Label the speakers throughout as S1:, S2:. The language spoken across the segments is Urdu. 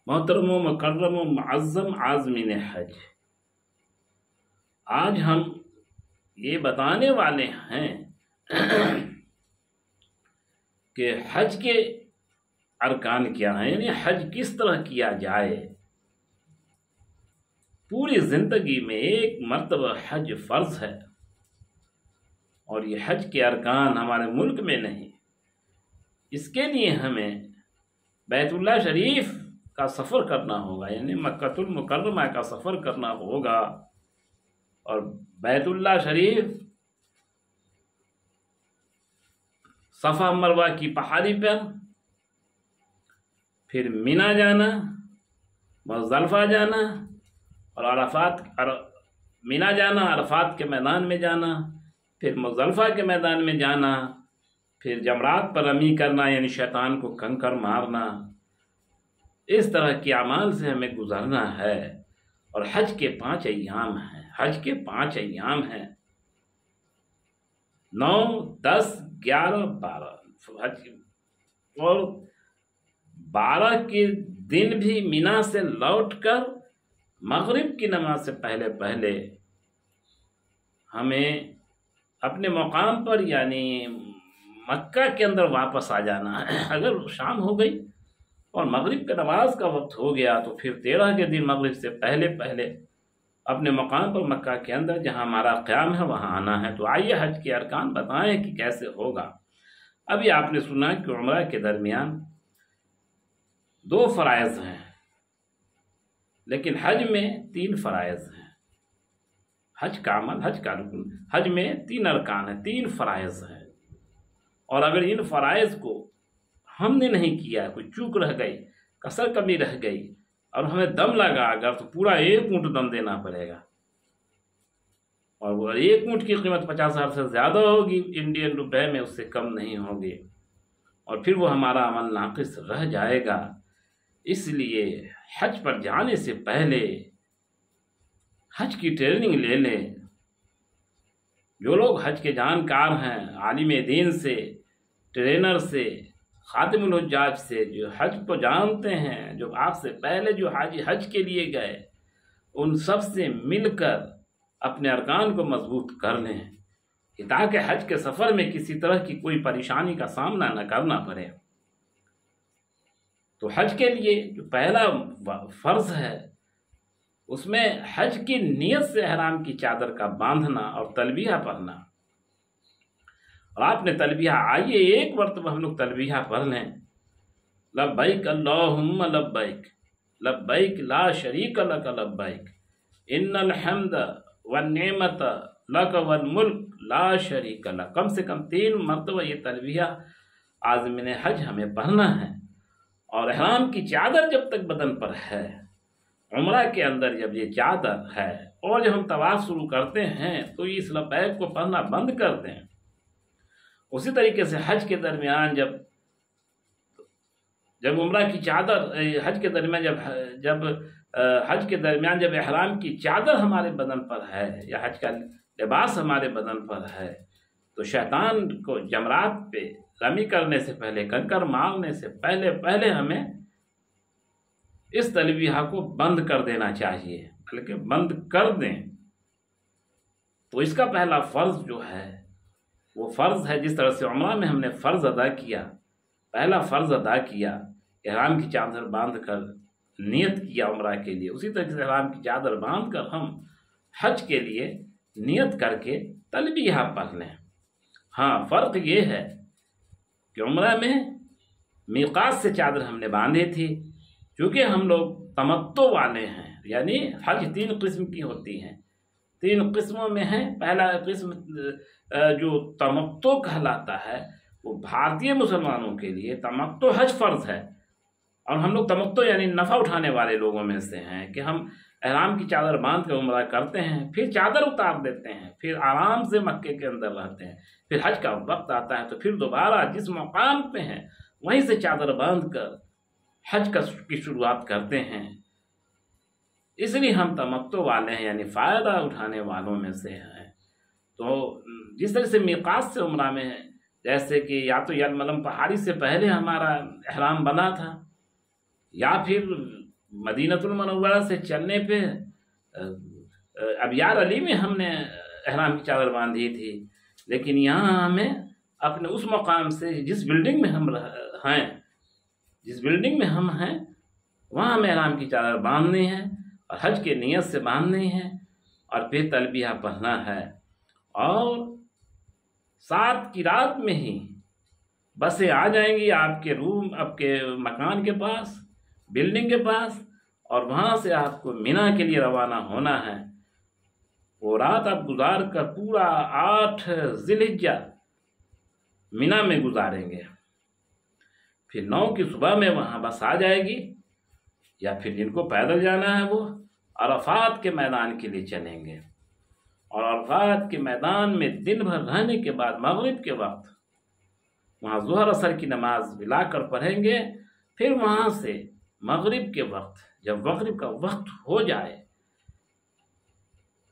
S1: محترم و مکرم و معظم عازمین حج، آج ہم یہ بتانے والے ہیں کہ حج کے ارکان کیا ہیں، یعنی حج کس طرح کیا جائے۔ پوری زندگی میں ایک مرتبہ حج فرض ہے، اور یہ حج کے ارکان ہمارے ملک میں نہیں۔ اس کے لیے ہمیں بیت اللہ شریف کا سفر کرنا ہوگا، یعنی مکہ المکرمہ کا سفر کرنا ہوگا، اور بیت اللہ شریف صفا مروہ کی پہاڑی پر، پھر مینا جانا، مزدلفہ جانا، اور مینا جانا، عرفات کے میدان میں جانا، پھر مزدلفہ کے میدان میں جانا، پھر جمرات پر رمی کرنا یعنی شیطان کو کنکر مارنا۔ اس طرح کے اعمال سے ہمیں گزرنا ہے، اور حج کے 5 ایام ہیں۔ حج کے 5 ایام ہیں، 9، 10، 11، 12 حج، اور 12 کے دن بھی مینا سے لوٹ کر مغرب کی نماز سے پہلے ہمیں اپنے مقام پر یعنی مکہ کے اندر واپس آ جانا ہے۔ اگر شام ہو گئی اور مغرب کی نماز کا وقت ہو گیا تو پھر 13 کے دن مغرب سے پہلے اپنے مقام پر مکہ کے اندر جہاں ہمارا قیام ہے وہاں آنا ہے۔ تو آئیے حج کے ارکان بتائیں کہ کیسے ہوگا۔ ابھی آپ نے سنا کہ عمرہ کے درمیان 2 فرائض ہیں، لیکن حج میں 3 فرائض ہیں۔ حج کا عمل، حج کا رکن، حج میں 3 ارکان ہیں، 3 فرائض ہیں، اور اگر ان فرائض کو ہم نے نہیں کیا، کوئی چوک رہ گئی، کسر کمی رہ گئی، اور ہمیں دم لگا اگر، تو پورا 1 اونٹ دم دینا پڑے گا، اور وہ 1 اونٹ کی قیمت 50,000 سے زیادہ ہوگی انڈین روپے میں، اس سے کم نہیں ہوگی، اور پھر وہ ہمارا عمل ناقص رہ جائے گا۔ اس لیے حج پر جانے سے پہلے حج کی ٹریننگ لے لیں۔ جو لوگ حج کے جانکار ہیں، عالم دین سے، ٹرینر سے، خادم الحجاج سے، جو حج کو جانتے ہیں، جو آپ سے پہلے جو حاجی حج کے لیے گئے، ان سب سے مل کر اپنے ارکان کو مضبوط کر لیں، تاکہ حج کے سفر میں کسی طرح کی کوئی پریشانی کا سامنا نہ کرنا پڑے۔ تو حج کے لیے جو پہلا فرض ہے، اس میں حج کی نیت سے احرام کی چادر کا باندھنا اور تلبیہ پڑھنا۔ اور آپ نے تلبیہ، آئیے ایک مرتبہ ہم لوگ تلبیہ پڑھ لیں۔ لبیک اللہم لبیک، لبیک لا شریک لک لبیک، ان الحمد والنعمت لک والملک لا شریک لک۔ کم سے کم 3 مرتبہ یہ تلبیہ عازمین حج ہمیں پڑھنا ہے، اور احرام کی چادر جب تک بدن پر ہے، عمرہ کے اندر جب یہ چادر ہے، اور جب ہم طواف شروع کرتے ہیں تو اس لبیک کو پڑھنا بند کر دیں۔ اسی طریقے سے حج کے درمیان جب عمرہ کی چادر، حج کے درمیان جب احرام کی چادر ہمارے بدن پر ہے، یا حج کا لباس ہمارے بدن پر ہے، تو شیطان کو جمرات پہ رمی کرنے سے پہلے، کنکر مارنے سے پہلے ہمیں اس تلبیہ کو بند کر دینا چاہیے، بلکہ بند کر دیں۔ تو اس کا پہلا فرض جو ہے وہ فرض ہے، جس طرح سے عمرہ میں ہم نے فرض ادا کیا، پہلا فرض ادا کیا، احرام کی چادر باندھ کر نیت کیا عمرہ کے لیے، اسی طرح سے احرام کی چادر باندھ کر ہم حج کے لیے نیت کر کے تلبیہ پڑھ لیں۔ ہاں، فرق یہ ہے کہ عمرہ میں میقات سے چادر ہم نے باندھی تھی، چونکہ ہم لوگ تمتع والے ہیں، یعنی حج 3 قسم کی ہوتی ہیں، 3 قسموں میں ہیں۔ پہلا قسم جو تمتع کہلاتا ہے، وہ بھارتی مسلمانوں کے لیے تمتع حج فرض ہے، اور ہم لوگ تمتع یعنی نفع اٹھانے والے لوگوں میں سے ہیں کہ ہم احرام کی چادر باندھ کر عمرہ کرتے ہیں، پھر چادر اتار دیتے ہیں، پھر آرام سے مکے کے اندر رہتے ہیں، پھر حج کا وقت آتا ہے تو پھر دوبارہ جس مقام پہ ہیں وہیں سے چادر باندھ کر حج کی شروعات کرتے ہیں۔ اس لیے ہم تمتع والے ہیں، یعنی فائدہ اٹھانے والوں میں سے ہیں۔ تو جس طرح سے میقات سے عمرہ میں ہے، جیسے کہ یا تو یلملم پہاڑی سے پہلے ہمارا احرام بنا تھا، یا پھر مدینۃ المنورہ سے چلنے پہ ابیار علی میں ہم نے احرام کی چادر باندھی تھی، لیکن یہاں ہمیں اپنے اس مقام سے جس بلڈنگ میں ہم ہیں وہاں ہمیں احرام کی چادر باندھنی ہے اور حج کے نیت سے باندھنی ہے اور پھر تلبیہ پڑھنا ہے، اور 7 کی رات میں ہی بسیں آ جائیں گی آپ کے روم، آپ کے مکان کے پاس، بلڈنگ کے پاس، اور وہاں سے آپ کو مینا کے لیے روانہ ہونا ہے۔ وہ رات آپ گزار کر پورا 8 ذی الحجہ مینا میں گزاریں گے، پھر 9 کی صبح میں وہاں بس آ جائے گی، یا پھر جن کو پیدل جانا ہے وہ عرفات کے میدان کے لیے چلیں گے، اور عرفات کے میدان میں دن بھر رہنے کے بعد مغرب کے وقت وہاں ظہر اثر کی نماز ملا کر پڑھیں گے، پھر وہاں سے مغرب کے وقت جب مغرب کا وقت ہو جائے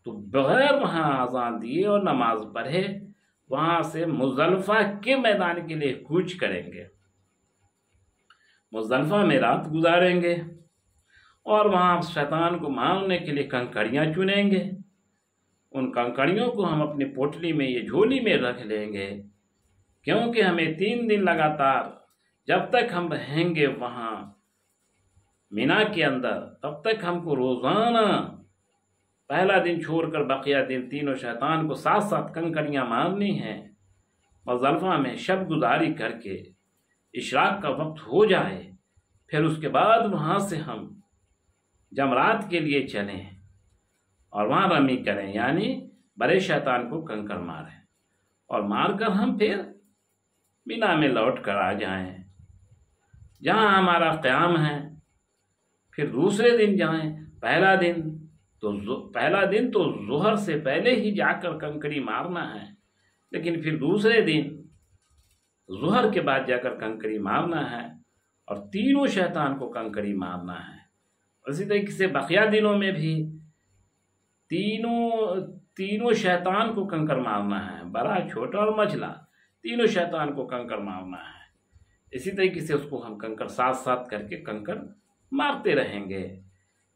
S1: تو بغیر وہاں اذان دیے اور نماز پڑھے وہاں سے مزدلفہ کے میدان کے لیے کوچ کریں گے، مزدلفہ میں رات گزاریں گے، اور وہاں شیطان کو مارنے کے لیے کنکریاں چنیں گے۔ ان کنکریوں کو ہم اپنی پوٹلی میں یہ جھولی میں رکھ لیں گے، کیونکہ ہمیں 3 دن لگاتار جب تک ہم رہیں گے وہاں مینا کے اندر تب تک ہم کو روزانہ پہلا دن چھوڑ کر بقیہ دن تینوں شیطان کو 7 کنکریاں مارنی ہیں۔ مزدلفہ میں شب گزاری کر کے اشراق کا وقت ہو جائے، پھر اس کے بعد وہاں سے ہم جمرات کے لیے چلیں اور وہاں رمی کریں، یعنی بڑے شیطان کو کنکر ماریں، اور مار کر ہم پھر مینا میں لوٹ کر آ جائیں جہاں ہمارا قیام ہے۔ پھر دوسرے دن جائیں، پہلا دن تو ظہر سے پہلے ہی جا کر کنکری مارنا ہے، لیکن پھر دوسرے دن ظہر کے بعد جا کر کنکری مارنا ہے اور تینوں شیطان کو کنکری مارنا ہے۔ اسی طریقے سے بقیہ دنوں میں بھی تینوں شیطان کو کنکر مارنا ہے، بڑا چھوٹا اور مچھلا تینوں شیطان کو کنکر مارنا ہے۔ اسی طریقے سے اس کو ہم کنکر 7 کر کے کنکر مارتے رہیں گے۔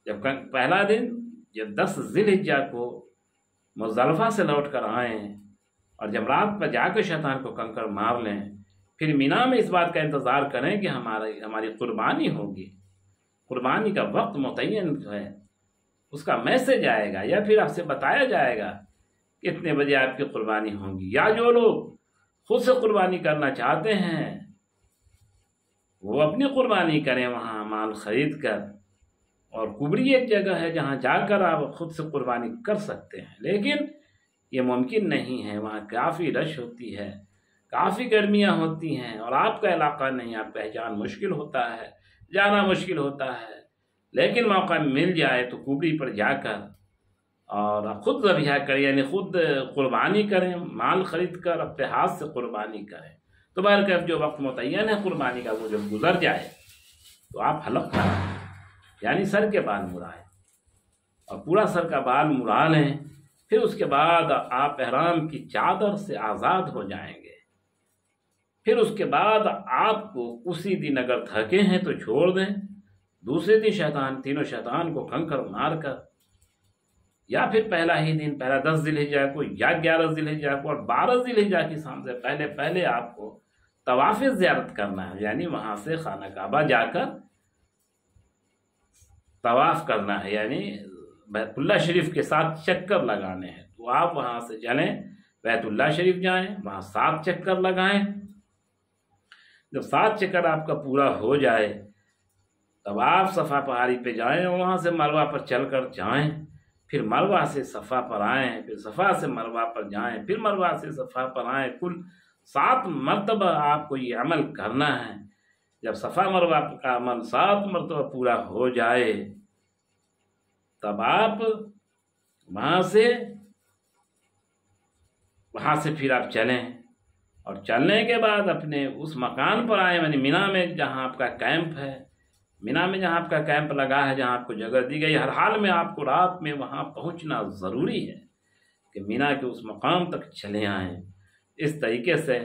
S1: جب پہلا دن جب 10 ذی الحجہ کو مزدلفہ سے لوٹ کر آئیں اور جمرات پر جا کر شیطان کو کنکر مار لیں، پھر مینا میں اس بات کا انتظار کریں کہ ہماری قربانی ہوگی، قربانی کا وقت متعین ہے، اس کا میسج آئے گا یا پھر آپ سے بتایا جائے گا کتنے بجے آپ کی قربانی ہوگی، یا جو لوگ خود سے قربانی کرنا چاہتے ہیں وہ اپنی قربانی کریں وہاں مال خرید کر، اور کبری ایک جگہ ہے جہاں جا کر آپ خود سے قربانی کر سکتے ہیں، لیکن یہ ممکن نہیں ہے، وہاں کافی رش ہوتی ہے، کافی گرمیاں ہوتی ہیں، اور آپ کا علاقہ نہیں، آپ پہچان مشکل ہوتا ہے، جانا مشکل ہوتا ہے، لیکن موقع مل جائے تو کبری پر جا کر اور خود ذبیحہ کریں، یعنی خود قربانی کریں، مال خرید کر اپنے ہاتھ سے قربانی کریں۔ تو بہرکیف جو وقت متعین ہے قربانی کا وہ جب گزر جائے تو آپ حلق کریں، یعنی سر کے بال مڑائیں اور پورا سر کا بال مڑا لیں، پھر اس کے بعد آپ احرام کی چادر سے آزاد ہو جائیں گے۔ پھر اس کے بعد آپ کو اسی دن اگر تھکے ہیں تو چھوڑ دیں، دوسرے دن تینوں شیطان کو کنکر مار کر، یا پھر پہلا ہی دن، پہلا 10 ذی الحجہ کو یا 11 ذی الحجہ کو اور 12 ذی الحجہ کی شام سے پہلے آپ کو طواف زیارت کرنا ہے، یعنی وہاں سے خانہ کعبہ جا کر طواف کرنا ہے، یعنی بیت اللہ شریف کے ساتھ چکر لگانے ہیں۔ تو آپ وہاں سے چلیں، بیت اللہ شریف جائیں، وہاں 7 چکر لگائیں۔ جب 7 چکر آپ کا پورا ہو جائے تب آپ صفا پہاڑی پہ جائیں اور وہاں سے مروہ پر چل کر جائیں، پھر مروہ سے صفا پر آئیں، پھر صفا سے مروہ پر جائیں، پھر مروہ سے صفا پر آئیں۔ کل 7 مرتبہ آپ کو یہ عمل کرنا ہے۔ جب صفا مروہ کا عمل 7 مرتبہ پورا ہو جائے تب آپ وہاں سے پھر آپ چلیں، اور چلنے کے بعد اپنے اس مکان پر آئیں، یعنی مینا میں جہاں آپ کا کیمپ ہے، مینا میں جہاں آپ کا کیمپ لگا ہے، جہاں آپ کو جگہ دی گئی، ہر حال میں آپ کو رات میں وہاں پہنچنا ضروری ہے کہ مینا کے اس مقام تک چلے آئیں۔ اس طریقے سے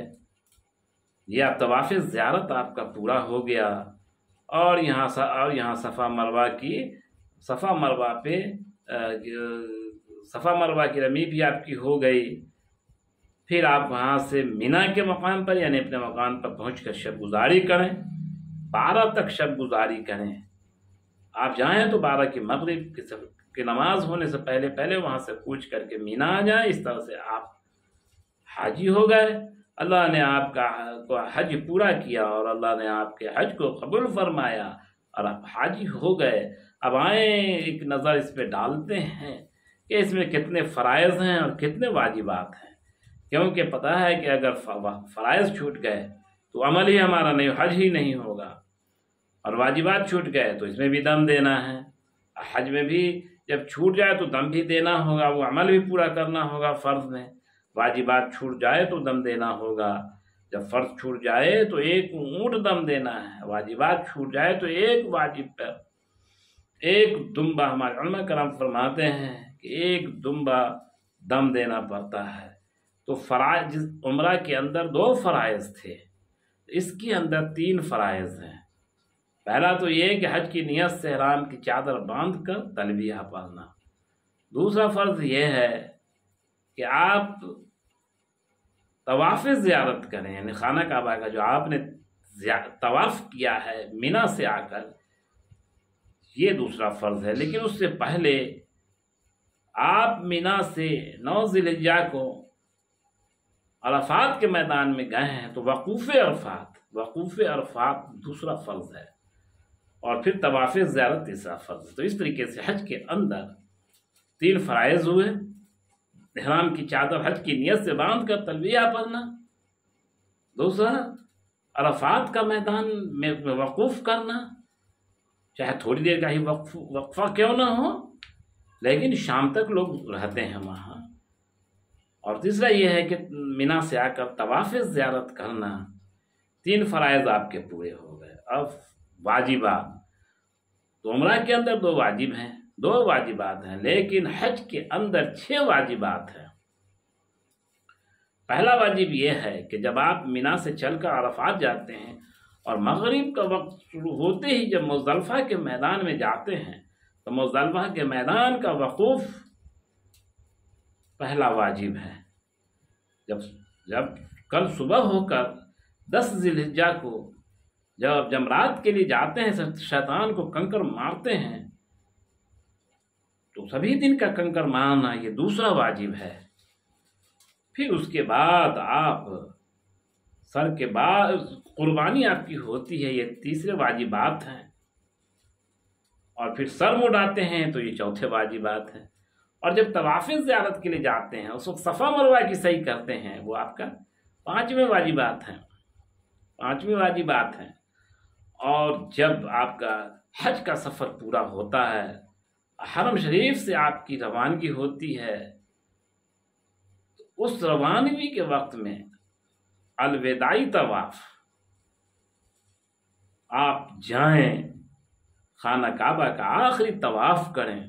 S1: یہ آپ طواف زیارت آپ کا پورا ہو گیا، اور یہاں صفا مروا کی رمی بھی آپ کی ہو گئی۔ پھر آپ وہاں سے مینا کے مقام پر یعنی اپنے مقام پر پہنچ کر شب گزاری کریں، 12 تک شب گزاری کریں۔ آپ جائیں تو 12 کی مغرب کی نماز ہونے سے پہلے وہاں سے کوچ کر کے مینا آ جائیں۔ اس طرح سے آپ حاجی ہو گئے، اللہ نے آپ کا حج پورا کیا اور اللہ نے آپ کے حج کو قبول فرمایا اور آپ حاجی ہو گئے۔ اب آئیں ایک نظر اس پہ ڈالتے ہیں کہ اس میں کتنے فرائض ہیں اور کتنے واجبات ہیں، کیونکہ پتہ ہے کہ اگر فرائض چھوٹ گئے تو عمل ہی ہمارا نہیں، حج ہی نہیں ہوگا، اور واجبات چھوٹ گئے تو اس میں بھی دم دینا ہے۔ حج میں بھی جب چھوٹ جائے تو دم بھی دینا ہوگا، وہ عمل بھی پورا کرنا ہوگا فرض میں۔ واجبات چھوٹ جائے تو دم دینا ہوگا، جب فرض چھوٹ جائے تو 1 اونٹ دم دینا ہے، واجبات چھوٹ جائے تو 1 واجب پر 1 دمبا، ہمارے علماء کرام فرماتے ہیں کہ 1 دمبا دم دینا پڑتا ہے۔ تو فرائض، عمرہ کے اندر 2 فرائض تھے، اس کے اندر 3 فرائض ہیں۔ پہلا تو یہ کہ حج کی نیت سے احرام کی چادر باندھ کر تلبیہ پڑھنا۔ دوسرا فرض یہ ہے کہ آپ طواف زیارت کریں، یعنی خانہ کعبہ کا جو آپ نے طواف کیا ہے مینا سے آ کر، یہ دوسرا فرض ہے۔ لیکن اس سے پہلے آپ مینا سے 9 ذی الحجہ کو عرفات کے میدان میں گئے ہیں تو وقوف عرفات دوسرا فرض ہے، اور پھر طواف زیارت تیسرا فرض ہے۔ تو اس طریقے سے حج کے اندر 3 فرائض ہوئے، احرام کی چادر حج کی نیت سے باندھ کر تلبیہ پڑھنا، دوسرا عرفات کا میدان میں وقوف کرنا، چاہے تھوڑی دیر کا ہی وقفہ کیوں نہ ہو، لیکن شام تک لوگ رہتے ہیں وہاں، اور تیسرا یہ ہے کہ مینا سے آ کر طواف زیارت کرنا۔ 3 فرائض آپ کے پورے ہو گئے۔ اب واجبات، تو عمرہ کے اندر 2 واجب ہیں، 2 واجبات ہیں، لیکن حج کے اندر 6 واجبات ہیں۔ پہلا واجب یہ ہے کہ جب آپ مینا سے چل کر عرفات جاتے ہیں اور مغرب کا وقت شروع ہوتے ہی جب مزدلفہ کے میدان میں جاتے ہیں تو مزدلفہ کے میدان کا وقوف پہلا واجب ہے۔ جب کل صبح ہو کر 10 ذی الحجہ کو جب جمرات کے لیے جاتے ہیں، شیطان کو کنکر مارتے ہیں، تو سبھی دن کا کنکر مارنا یہ دوسرا واجب ہے۔ پھر اس کے بعد آپ سر کے بعد قربانی آپ کی ہوتی ہے، یہ تیسرے واجبات ہیں، اور پھر سر مڈاتے ہیں تو یہ چوتھے واجبات ہیں، اور جب طواف زیارت کے لیے جاتے ہیں اس وقت صفا مروہ کی صحیح کرتے ہیں، وہ آپ کا 5ویں واجبات ہیں۔ اور جب آپ کا حج کا سفر پورا ہوتا ہے، حرم شریف سے آپ کی روانگی ہوتی ہے، تو اس روانگی کے وقت میں الوداعی طواف آپ جائیں، خانہ کعبہ کا آخری طواف کریں،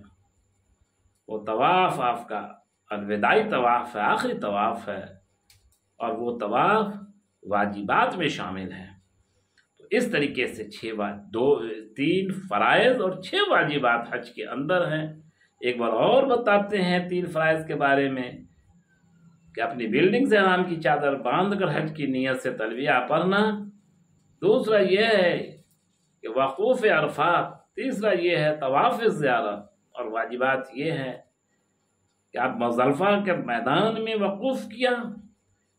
S1: وہ طواف آپ کا الوداعی طواف ہے، آخری طواف ہے، اور وہ طواف واجبات میں شامل ہے۔ تو اس طریقے سے 3 فرائض اور 6 واجبات حج کے اندر ہیں۔ ایک بار اور بتاتے ہیں 3 فرائض کے بارے میں، کہ اپنی بلڈنگ سے احرام کی چادر باندھ کر حج کی نیت سے تلبیہ پڑھنا، دوسرا یہ ہے کہ وقوف عرفات، تیسرا یہ ہے طواف زیارت، اور واجبات یہ ہے کہ آپ مزدلفہ کے میدان میں وقوف کیا،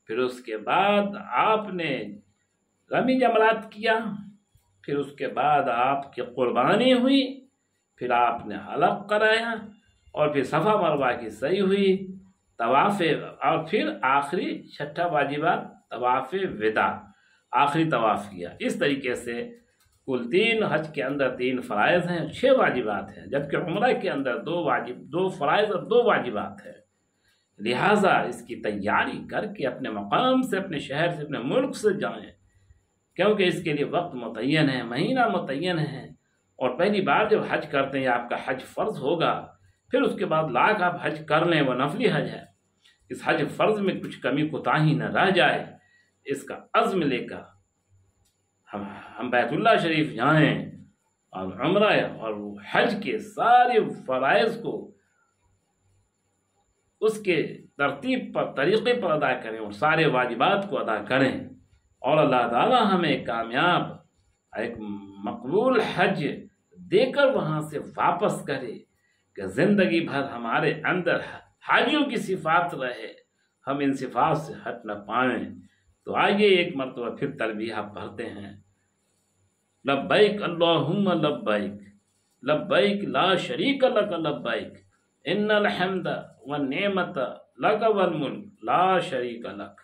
S1: پھر اس کے بعد آپ نے رمی جمرات کیا، پھر اس کے بعد آپ کی قربانی ہوئی، پھر آپ نے حلق کرایا، اور پھر صفا مروہ کی صحیح ہوئی، طواف، اور پھر آخری 6واں واجبات طواف وداع، آخری طواف کیا۔ اس طریقے سے کل 3 حج کے اندر 3 فرائض ہیں، 6 واجبات ہیں، جبکہ عمرہ کے اندر 2 فرائض اور 2 واجبات ہیں۔ لہٰذا اس کی تیاری کر کے اپنے مقام سے، اپنے شہر سے، اپنے ملک سے جائیں، کیونکہ اس کے لیے وقت متعین ہے، مہینہ متعین ہے، اور پہلی بار جب حج کرتے ہیں آپ کا حج فرض ہوگا، پھر اس کے بعد لاکھ آپ حج کر لیں، وہ نفلی حج ہے۔ اس حج فرض میں کچھ کمی کوتاہی نہ رہ جائے، اس کا عزم لے کر ہم بیت اللہ شریف جائیں، اور عمرہ اور حج کے سارے فرائض کو اس کے ترتیب پر طریقے پر ادا کریں اور سارے واجبات کو ادا کریں، اور اللہ تعالیٰ ہمیں کامیاب ایک مقبول حج دے کر وہاں سے واپس کرے کہ زندگی بھر ہمارے اندر حاجیوں کی صفات رہے، ہم ان صفات سے ہٹ نہ پائیں۔ تو آئیے ایک مرتبہ پھر تلبیہ پڑھتے ہیں، لبیک اللہم لبیک لبیک لا شریک لک لبیک ان الحمد والنعمت لک والملک لا شریک لک۔